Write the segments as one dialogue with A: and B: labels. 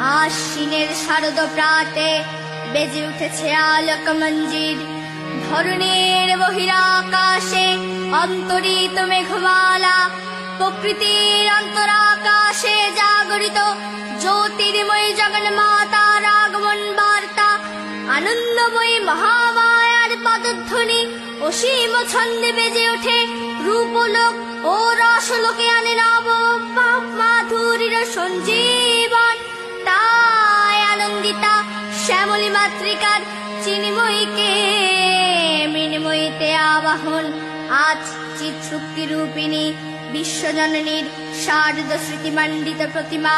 A: আশ্বিনের শারদ প্রাতে বেজে উঠেছে আলোক মঞ্জির। ধরণীর বহিরাকাশে অন্তরিত মেঘমালা, প্রকৃতির অন্তরাকাশে জাগরিত জ্যোতির্ময়ী জগন্মাতার আগমন বার্তা। আনন্দময়ী মহামায়ার পদধ্বনি অসীম ছন্দে বেজে ওঠে। রূপলোক ও রসলোকে আনে নব মাধুরীর সঞ্জীবন। তাই আনন্দিতা শ্যামলী মাতৃকার চিন্ময়ীকে মৃন্ময়ীতে আবাহন। আজ চিৎশক্তি রূপিণী বিশ্বজননীর শারদ স্মৃতিমণ্ডিত প্রতিমা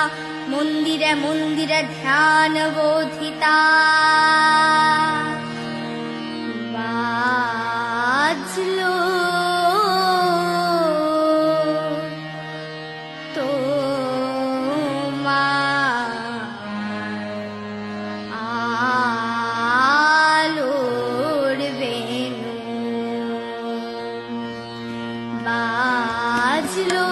A: মন্দিরে মন্দিরে ধ্যান বোধিতা। বাজলো আলোর বেণু, বাজলো